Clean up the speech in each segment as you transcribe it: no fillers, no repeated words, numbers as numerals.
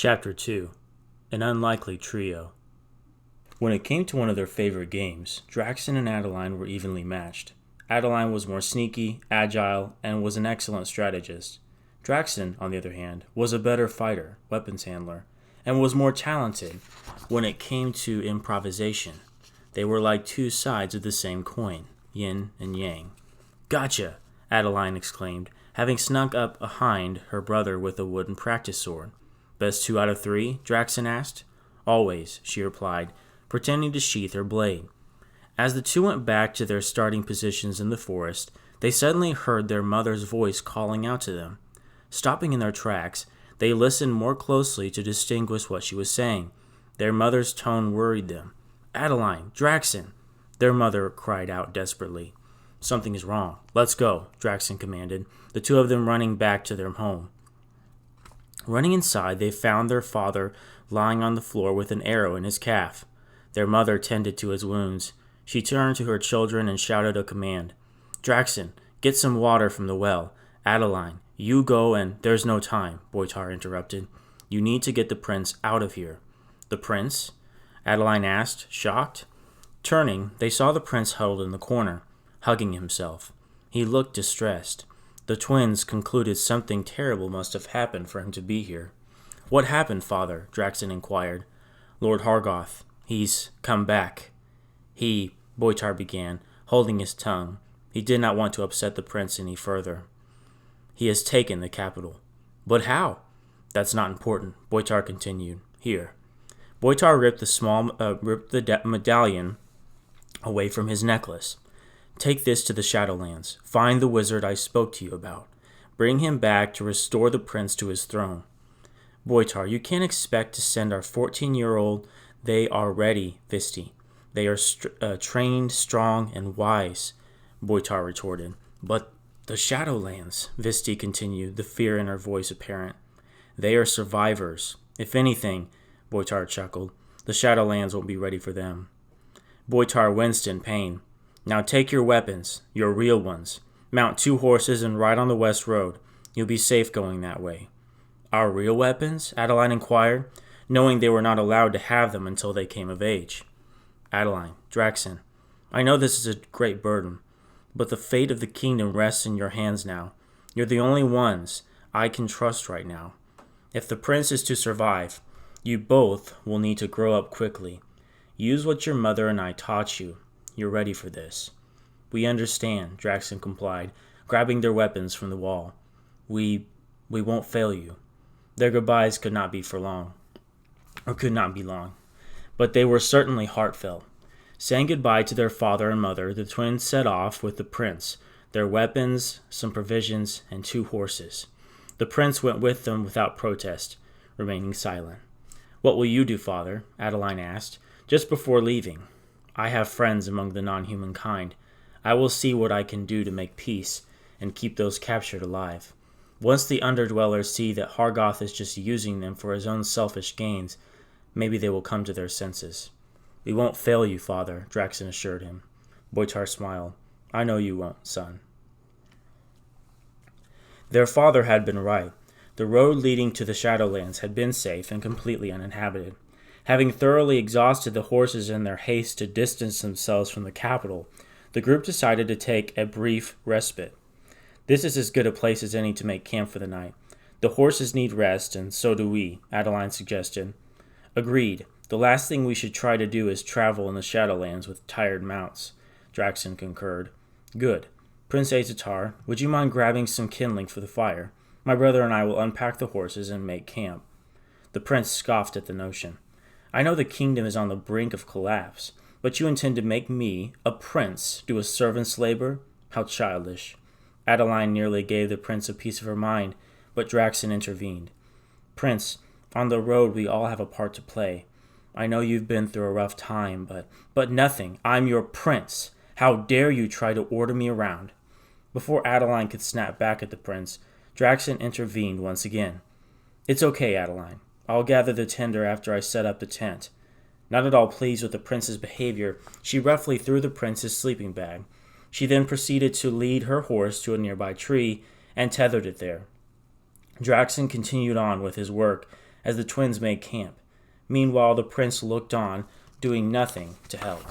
Chapter 2. An Unlikely Trio. When it came to one of their favorite games, Draxon and Adeline were evenly matched. Adeline was more sneaky, agile, and was an excellent strategist. Draxon, on the other hand, was a better fighter, weapons handler, and was more talented when it came to improvisation. They were like two sides of the same coin, yin and yang. "Gotcha!" Adeline exclaimed, having snuck up behind her brother with a wooden practice sword. "Best 2 out of 3? Draxon asked. "Always," she replied, pretending to sheath her blade. As the two went back to their starting positions in the forest, they suddenly heard their mother's voice calling out to them. Stopping in their tracks, they listened more closely to distinguish what she was saying. Their mother's tone worried them. "Adeline! Draxon!" Their mother cried out desperately. "Something is wrong. Let's go," Draxon commanded, the two of them running back to their home. Running inside, they found their father lying on the floor with an arrow in his calf. Their mother tended to his wounds. She turned to her children and shouted a command. "Draxon, get some water from the well. Adeline, you go and—" "There's no time," Boytar interrupted. "You need to get the prince out of here." "The prince?" Adeline asked, shocked. Turning, they saw the prince huddled in the corner, hugging himself. He looked distressed. The twins concluded something terrible must have happened for him to be here. "What happened, father?" Draxon inquired. "Lord Hargoth. He's come back." Boytar began, holding his tongue. He did not want to upset the prince any further. "He has taken the capital." "But how?" "That's not important," Boytar continued. "Here." Boytar ripped the medallion away from his necklace. "Take this to the Shadowlands. Find the wizard I spoke to you about. Bring him back to restore the prince to his throne." "Boytar, you can't expect to send our 14-year-old. They are ready, Visti. They are trained, strong, and wise," Boytar retorted. "But the Shadowlands," Visti continued, the fear in her voice apparent. "They are survivors. If anything," Boytar chuckled, "the Shadowlands won't be ready for them." Boytar winced in pain. "Now take your weapons, your real ones. Mount 2 horses and ride on the west road. You'll be safe going that way." "Our real weapons?" Adeline inquired, knowing they were not allowed to have them until they came of age. "Adeline, Draxon, I know this is a great burden, but the fate of the kingdom rests in your hands now. You're the only ones I can trust right now. If the prince is to survive, you both will need to grow up quickly. Use what your mother and I taught you. You're ready for this." "We understand," Draxon complied, grabbing their weapons from the wall. We won't fail you." Their goodbyes could not be long, but they were certainly heartfelt. Saying goodbye to their father and mother, the twins set off with the prince, their weapons, some provisions, and 2 horses. The prince went with them without protest, remaining silent. "What will you do, father?" Adeline asked, just before leaving. "I have friends among the non-human kind. I will see what I can do to make peace and keep those captured alive. Once the underdwellers see that Hargoth is just using them for his own selfish gains, maybe they will come to their senses." "We won't fail you, father," Draxon assured him. Boytar smiled. "I know you won't, son." Their father had been right. The road leading to the Shadowlands had been safe and completely uninhabited. Having thoroughly exhausted the horses in their haste to distance themselves from the capital, the group decided to take a brief respite. "This is as good a place as any to make camp for the night. The horses need rest, and so do we," Adeline suggested. "Agreed. The last thing we should try to do is travel in the Shadowlands with tired mounts," Draxon concurred. "Good. Prince Azatar, would you mind grabbing some kindling for the fire? My brother and I will unpack the horses and make camp." The prince scoffed at the notion. "I know the kingdom is on the brink of collapse, but you intend to make me, a prince, do a servant's labor? How childish." Adeline nearly gave the prince a piece of her mind, but Draxon intervened. "Prince, on the road we all have a part to play. I know you've been through a rough time, but nothing. I'm your prince. How dare you try to order me around?" Before Adeline could snap back at the prince, Draxon intervened once again. "It's okay, Adeline. I'll gather the tinder after I set up the tent." Not at all pleased with the prince's behavior, she roughly threw the prince his sleeping bag. She then proceeded to lead her horse to a nearby tree and tethered it there. Draxon continued on with his work as the twins made camp. Meanwhile, the prince looked on, doing nothing to help.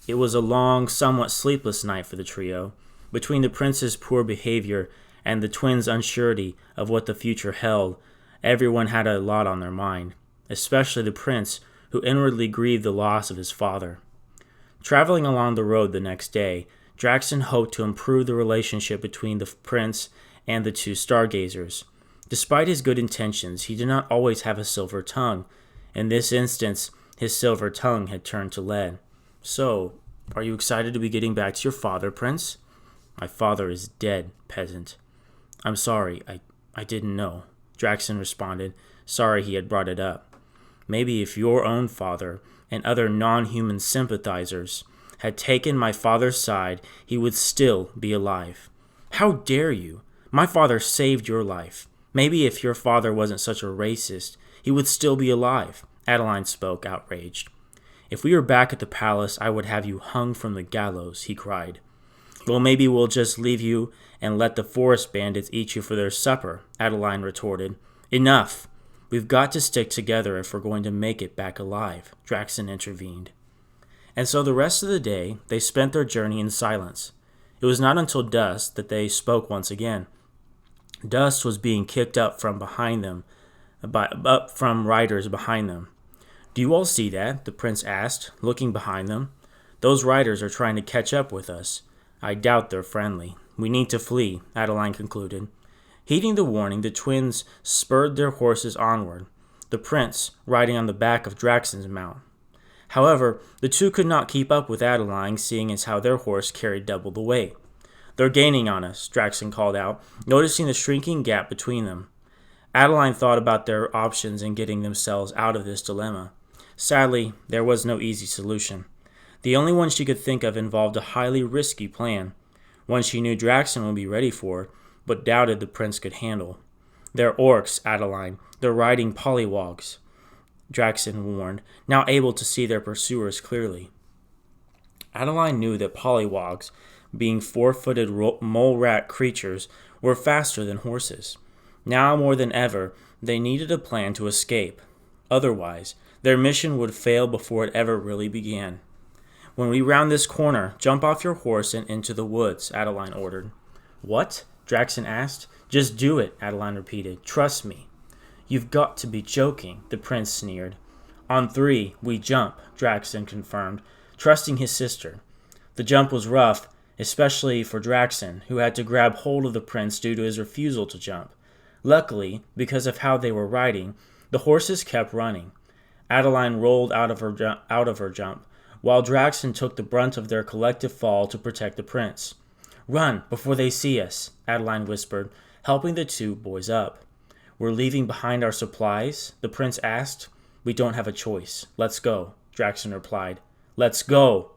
It was a long, somewhat sleepless night for the trio. Between the prince's poor behavior and the twins' unsurety of what the future held, everyone had a lot on their mind, especially the prince, who inwardly grieved the loss of his father. Traveling along the road the next day, Draxon hoped to improve the relationship between the prince and the two stargazers. Despite his good intentions, he did not always have a silver tongue. In this instance, his silver tongue had turned to lead. "So, are you excited to be getting back to your father, Prince?" "My father is dead, peasant." "I'm sorry, I didn't know," Draxon responded, sorry he had brought it up. "Maybe if your own father and other non-human sympathizers had taken my father's side, he would still be alive." "How dare you? My father saved your life. Maybe if your father wasn't such a racist, he would still be alive," Adeline spoke, outraged. "If we were back at the palace, I would have you hung from the gallows," he cried. "Well, maybe we'll just leave you and let the forest bandits eat you for their supper," Adeline retorted. "Enough! We've got to stick together if we're going to make it back alive," Draxon intervened. And so the rest of the day, they spent their journey in silence. It was not until dusk that they spoke once again. Dust was being kicked up from behind them, up from riders behind them. "Do you all see that?" the prince asked, looking behind them. "Those riders are trying to catch up with us. I doubt they're friendly. We need to flee," Adeline concluded. Heeding the warning, the twins spurred their horses onward, the prince riding on the back of Draxon's mount. However, the two could not keep up with Adeline, seeing as how their horse carried double the weight. "They're gaining on us," Draxon called out, noticing the shrinking gap between them. Adeline thought about their options in getting themselves out of this dilemma. Sadly, there was no easy solution. The only one she could think of involved a highly risky plan, one she knew Draxon would be ready for, but doubted the prince could handle. "They're orcs, Adeline. They're riding pollywogs," Draxon warned, now able to see their pursuers clearly. Adeline knew that pollywogs, being four-footed mole-rat creatures, were faster than horses. Now more than ever, they needed a plan to escape. Otherwise, their mission would fail before it ever really began. "When we round this corner, jump off your horse and into the woods," Adeline ordered. "What?" Draxon asked. "Just do it," Adeline repeated. "Trust me." "You've got to be joking," the prince sneered. "On 3, we jump," Draxon confirmed, trusting his sister. The jump was rough, especially for Draxon, who had to grab hold of the prince due to his refusal to jump. Luckily, because of how they were riding, the horses kept running. Adeline rolled out of her jump, while Draxon took the brunt of their collective fall to protect the prince. "Run, before they see us," Adeline whispered, helping the two boys up. "We're leaving behind our supplies?" the prince asked. "We don't have a choice. Let's go," Draxon replied. "Let's go!"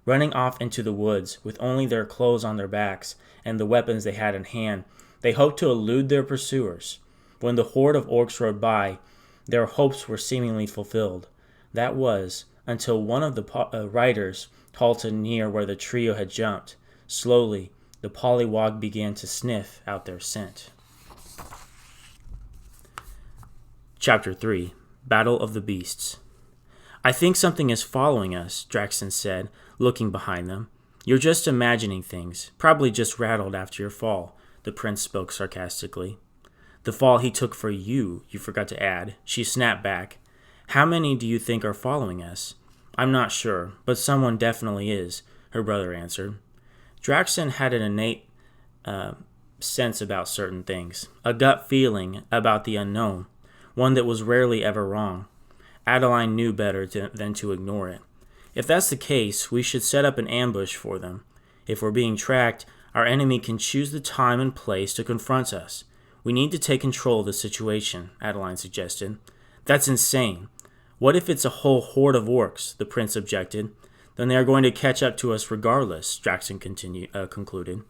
Running off into the woods, with only their clothes on their backs and the weapons they had in hand, they hoped to elude their pursuers. When the horde of orcs rode by, their hopes were seemingly fulfilled. That was, until one of the riders halted near where the trio had jumped. Slowly, the pollywog began to sniff out their scent. Chapter 3. Battle of the Beasts. "I think something is following us," Draxon said, looking behind them. "You're just imagining things, probably just rattled after your fall," the prince spoke sarcastically. "The fall he took for you forgot to add," she snapped back. "How many do you think are following us?" "I'm not sure, but someone definitely is," her brother answered. Draxon had an innate sense about certain things, a gut feeling about the unknown, one that was rarely ever wrong. Adeline knew better than to ignore it. "If that's the case, we should set up an ambush for them. If we're being tracked, our enemy can choose the time and place to confront us. We need to take control of the situation," Adeline suggested. "That's insane. What if it's a whole horde of orcs?" the prince objected. "Then they are going to catch up to us regardless," Draxon concluded.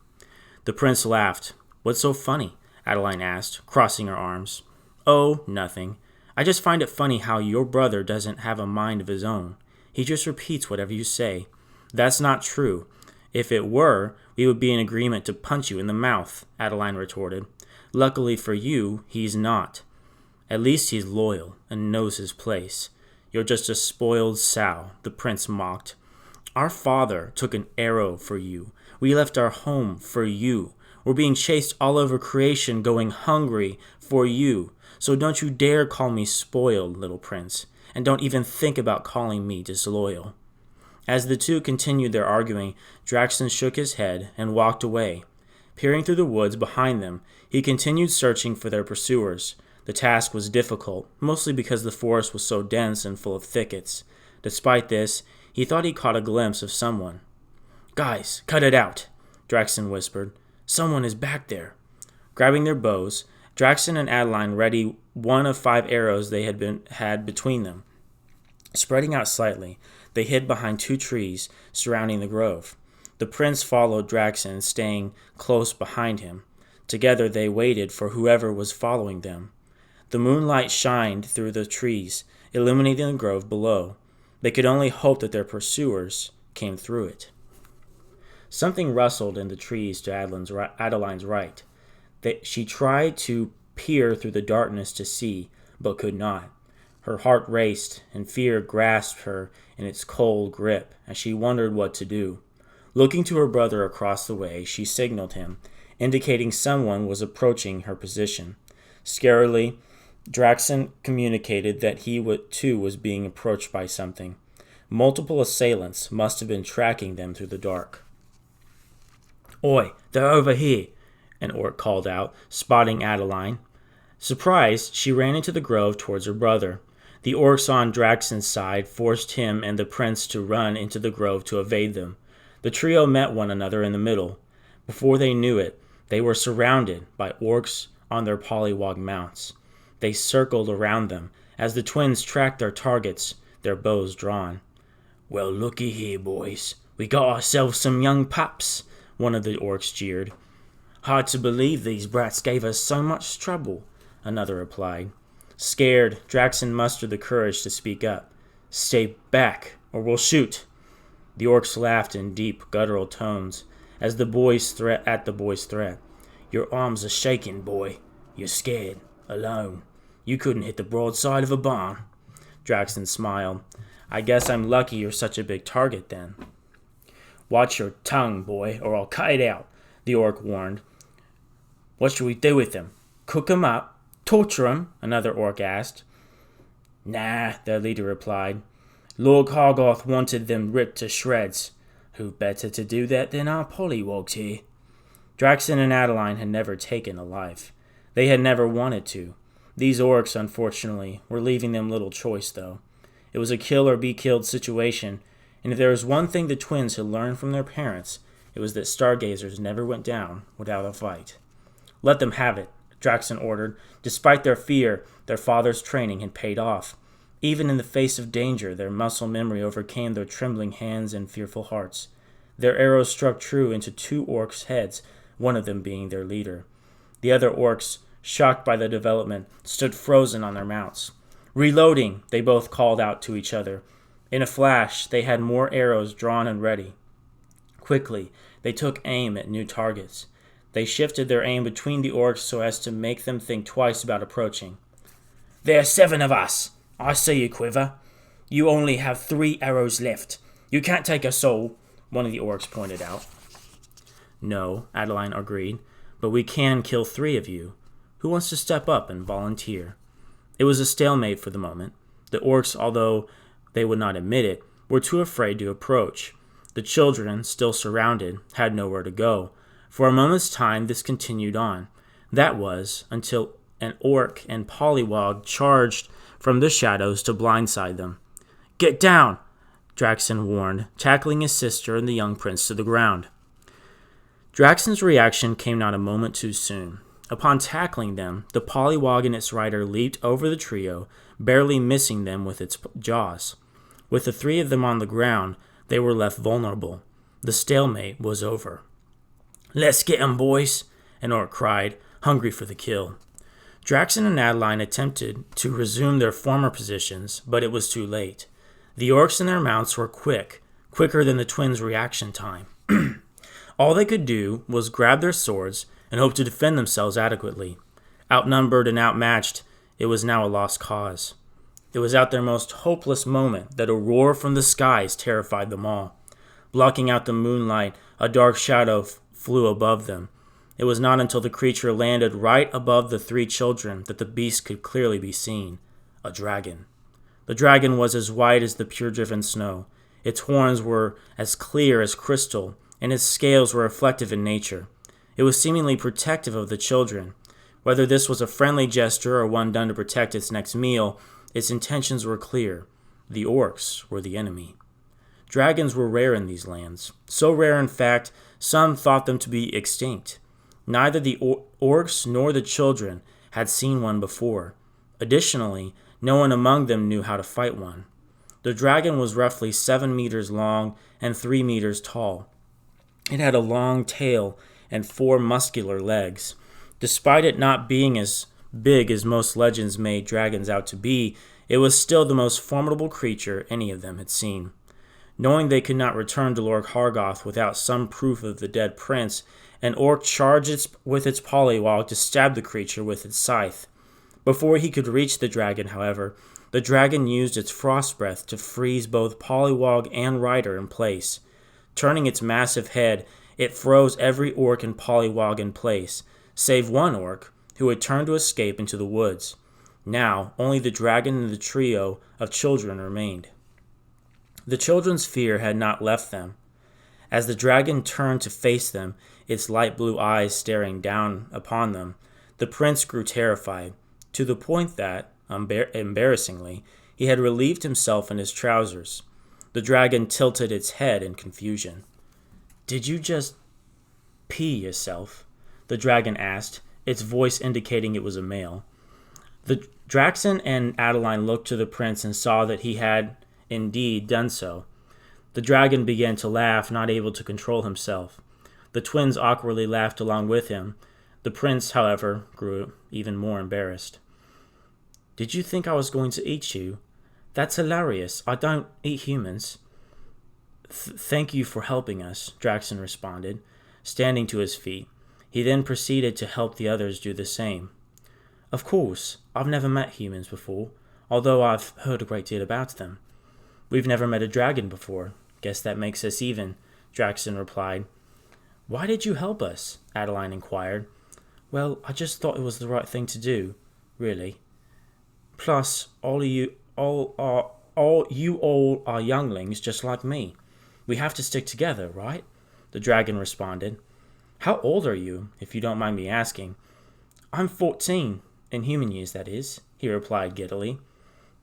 The prince laughed. "What's so funny?" Adeline asked, crossing her arms. "Oh, nothing. I just find it funny how your brother doesn't have a mind of his own. He just repeats whatever you say. That's not true. If it were, we would be in agreement to punch you in the mouth," Adeline retorted. "Luckily for you, he's not." At least he's loyal and knows his place. You're just a spoiled sow, the prince mocked. Our father took an arrow for you. We left our home for you. We're being chased all over creation, going hungry for you. So don't you dare call me spoiled, little prince, and don't even think about calling me disloyal. As the two continued their arguing, Draxon shook his head and walked away. Peering through the woods behind them, he continued searching for their pursuers. The task was difficult, mostly because the forest was so dense and full of thickets. Despite this, he thought he caught a glimpse of someone. "Guys, cut it out," Draxon whispered. "Someone is back there." Grabbing their bows, Draxon and Adeline readied one of 5 arrows they had between them. Spreading out slightly, they hid behind 2 trees surrounding the grove. The prince followed Draxon, staying close behind him. Together they waited for whoever was following them. The moonlight shined through the trees, illuminating the grove below. They could only hope that their pursuers came through it. Something rustled in the trees to Adeline's right. She tried to peer through the darkness to see, but could not. Her heart raced, and fear grasped her in its cold grip as she wondered what to do. Looking to her brother across the way, she signaled him, indicating someone was approaching her position. Scarily, Draxon communicated that he too was being approached by something. Multiple assailants must have been tracking them through the dark. "Oi, they're over here," an orc called out, spotting Adeline. Surprised, she ran into the grove towards her brother. The orcs on Draxon's side forced him and the prince to run into the grove to evade them. The trio met one another in the middle. Before they knew it, they were surrounded by orcs on their pollywog mounts. They circled around them as the twins tracked their targets, their bows drawn. "Well, looky here, boys. We got ourselves some young pups," one of the orcs jeered. "Hard to believe these brats gave us so much trouble," another replied. Scared, Draxon mustered the courage to speak up. "Stay back, or we'll shoot." The orcs laughed in deep, guttural tones as the boy's threat. "Your arms are shaking, boy. You're scared, alone. You couldn't hit the broadside of a barn." Draxon smiled. "I guess I'm lucky you're such a big target, then." "Watch your tongue, boy, or I'll cut it out," the orc warned. "What should we do with them? Cook 'em up? Torture 'em?" another orc asked. "Nah," their leader replied. "Lord Kargoth wanted them ripped to shreds. Who better to do that than our pollywogs here?" Draxon and Adeline had never taken a life. They had never wanted to. These orcs, unfortunately, were leaving them little choice, though. It was a kill-or-be-killed situation, and if there was one thing the twins had learned from their parents, it was that stargazers never went down without a fight. "Let them have it," Draxon ordered. Despite their fear, their father's training had paid off. Even in the face of danger, their muscle memory overcame their trembling hands and fearful hearts. Their arrows struck true into 2 orcs' heads, one of them being their leader. The other orcs, shocked by the development, stood frozen on their mounts. "Reloading!" they both called out to each other. In a flash, they had more arrows drawn and ready. Quickly, they took aim at new targets. They shifted their aim between the orcs so as to make them think twice about approaching. "There are 7 of us. I see you quiver. You only have 3 arrows left. You can't take us all," one of the orcs pointed out. "No," Adeline agreed, "but we can kill 3 of you. Who wants to step up and volunteer?" It was a stalemate for the moment. The orcs, although they would not admit it, were too afraid to approach. The children, still surrounded, had nowhere to go. For a moment's time, this continued on. That was until an orc and pollywog charged from the shadows to blindside them. "Get down!" Draxon warned, tackling his sister and the young prince to the ground. Draxon's reaction came not a moment too soon. Upon tackling them, the pollywog and its rider leaped over the trio, barely missing them with its jaws. With the 3 of them on the ground, they were left vulnerable. The stalemate was over. "Let's get 'em, boys," an orc cried, hungry for the kill. Draxon and Adeline attempted to resume their former positions, but it was too late. The orcs and their mounts were quicker than the twins' reaction time. All they could do was grab their swords and hope to defend themselves adequately. Outnumbered and outmatched, It was now a lost cause. It was at their most hopeless moment that a roar from the skies terrified them all. Blocking out the moonlight, a dark shadow flew above them. It was not until the creature landed right above the three children that the beast could clearly be seen. A dragon. The dragon was as white as the pure-driven snow. Its horns were as clear as crystal, and its scales were reflective in nature. It was seemingly protective of the children. Whether this was a friendly gesture or one done to protect its next meal, its intentions were clear. The Orcs were the enemy. Dragons were rare in these lands. So rare, in fact, some thought them to be extinct. Neither the Orcs nor the children had seen one before. Additionally, no one among them knew how to fight one. The dragon was roughly 7 meters long and 3 meters tall. It had a long tail and 4 muscular legs. Despite it not being as big as most legends made dragons out to be, it was still the most formidable creature any of them had seen. Knowing they could not return to Lord Hargoth without some proof of the dead prince, an orc charged with its pollywog to stab the creature with its scythe. Before he could reach the dragon, however, the dragon used its frost breath to freeze both pollywog and rider in place. Turning its massive head, it froze every orc and pollywog in place, save one orc, who had turned to escape into the woods. Now, only the dragon and the trio of children remained. The children's fear had not left them. As the dragon turned to face them, its light blue eyes staring down upon them, the prince grew terrified, to the point that, embarrassingly, he had relieved himself in his trousers. The dragon tilted its head in confusion. "Did you just pee yourself?" the dragon asked, its voice indicating it was a male. The Draxon and Adeline looked to the prince and saw that he had indeed done so. The dragon began to laugh, not able to control himself. The twins awkwardly laughed along with him. The prince, however, grew even more embarrassed. "Did you think I was going to eat you? That's hilarious. I don't eat humans." Thank you for helping us," Draxon responded, standing to his feet. He then proceeded to help the others do the same. "Of course, I've never met humans before, although I've heard a great deal about them." "We've never met a dragon before. Guess that makes us even," Draxon replied. "Why did you help us?" Adeline inquired. "Well, I just thought it was the right thing to do, really. Plus, you all are younglings just like me. We have to stick together, right?" the dragon responded. "How old are you, if you don't mind me asking?" "I'm 14, in human years, that is," he replied giddily.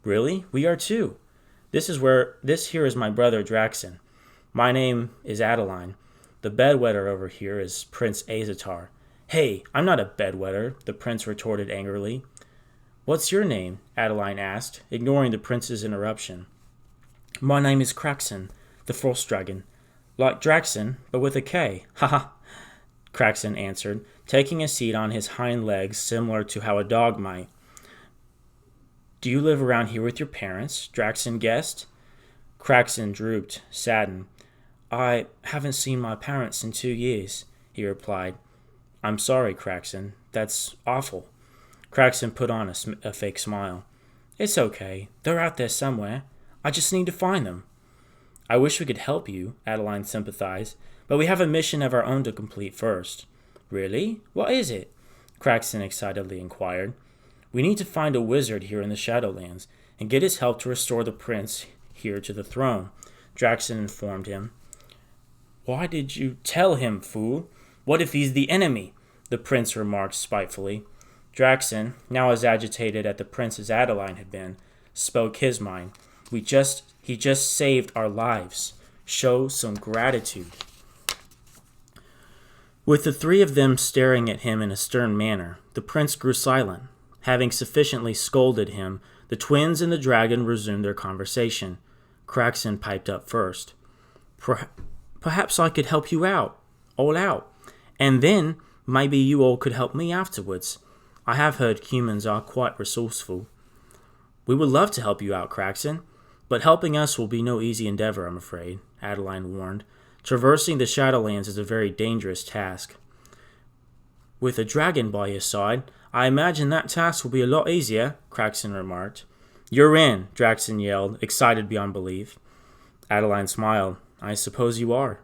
"Really? We are too. This here is my brother Draxon. My name is Adeline. The bedwetter over here is Prince Azatar." "Hey, I'm not a bedwetter," the prince retorted angrily. "What's your name?" Adeline asked, ignoring the prince's interruption. "My name is Kraxon, the Frost Dragon. Like Draxon, but with a K. Ha!" Kraxon answered, taking a seat on his hind legs similar to how a dog might. "Do you live around here with your parents?" Draxon guessed. Kraxon drooped, saddened. "I haven't seen my parents in 2 years, he replied. "I'm sorry, Kraxon. That's awful." Kraxon put on a fake smile. "It's okay. They're out there somewhere. I just need to find them." "I wish we could help you," Adeline sympathized, "but we have a mission of our own to complete first." "Really? What is it?" Kraxon excitedly inquired. "We need to find a wizard here in the Shadowlands and get his help to restore the prince here to the throne," Draxon informed him. "Why did you tell him, fool? What if he's the enemy?" the prince remarked spitefully. Draxon, now as agitated at the prince as Adeline had been, spoke his mind. He just saved our lives. Show some gratitude." With the three of them staring at him in a stern manner, the prince grew silent. Having sufficiently scolded him, the twins and the dragon resumed their conversation. Kraxon piped up first. Perhaps I could help you out, and then maybe you all could help me afterwards. I have heard humans are quite resourceful." "We would love to help you out, Kraxon, but helping us will be no easy endeavor, I'm afraid," Adeline warned. "Traversing the Shadowlands is a very dangerous task." "With a dragon by your side, I imagine that task will be a lot easier, Draxon remarked. You're in, Draxon yelled, excited beyond belief. Adeline smiled. I suppose you are.